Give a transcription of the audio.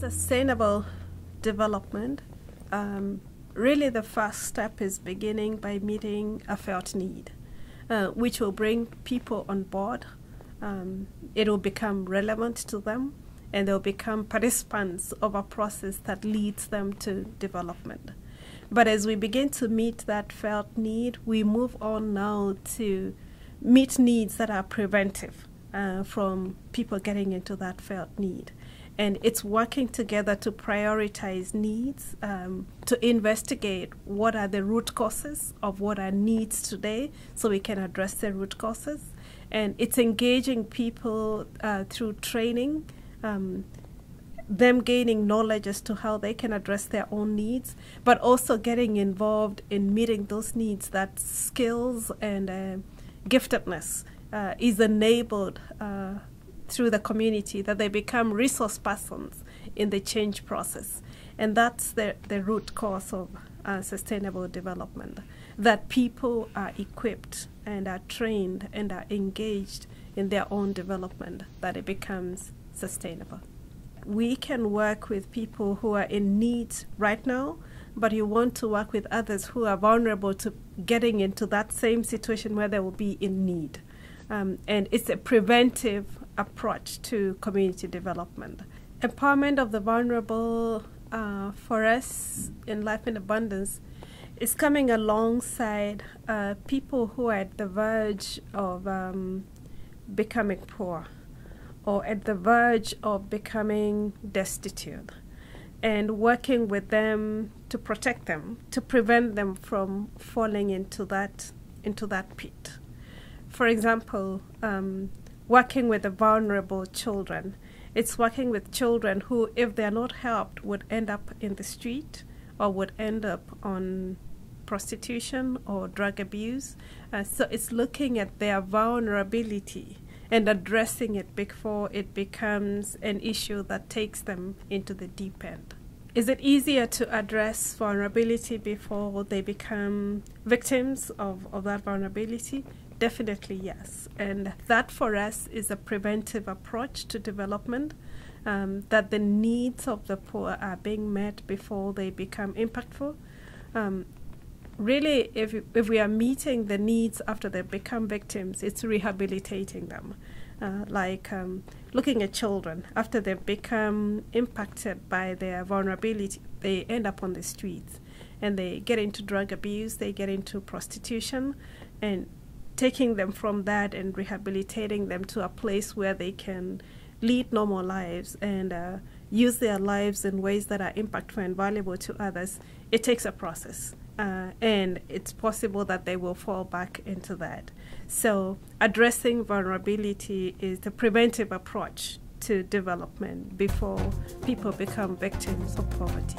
Sustainable development, really the first step is beginning by meeting a felt need, which will bring people on board. It will become relevant to them, and they'll become participants of a process that leads them to development. But as we begin to meet that felt need, we move on now to meet needs that are preventive from people getting into that felt need. And it's working together to prioritize needs, to investigate what are the root causes of what are needs today so we can address the root causes. And it's engaging people through training, them gaining knowledge as to how they can address their own needs, but also getting involved in meeting those needs, that skills and giftedness is enabled through the community, that they become resource persons in the change process. And that's the root cause of sustainable development, that people are equipped and are trained and are engaged in their own development, that it becomes sustainable. We can work with people who are in need right now, but you want to work with others who are vulnerable to getting into that same situation where they will be in need. And it's a preventive approach to community development. Empowerment of the vulnerable for us in Life in Abundance is coming alongside people who are at the verge of becoming poor or at the verge of becoming destitute, and working with them to protect them, to prevent them from falling into that pit. For example, working with the vulnerable children. It's working with children who, if they're not helped, would end up in the street or would end up on prostitution or drug abuse. So it's looking at their vulnerability and addressing it before it becomes an issue that takes them into the deep end. Is it easier to address vulnerability before they become victims of that vulnerability? Definitely yes. And that for us is a preventive approach to development, that the needs of the poor are being met before they become impactful. Really, if we are meeting the needs after they become victims, it's rehabilitating them. Looking at children, after they've become impacted by their vulnerability, they end up on the streets and they get into drug abuse, they get into prostitution, and taking them from that and rehabilitating them to a place where they can lead normal lives and use their lives in ways that are impactful and valuable to others. It takes a process. And it's possible that they will fall back into that. So addressing vulnerability is the preventive approach to development before people become victims of poverty.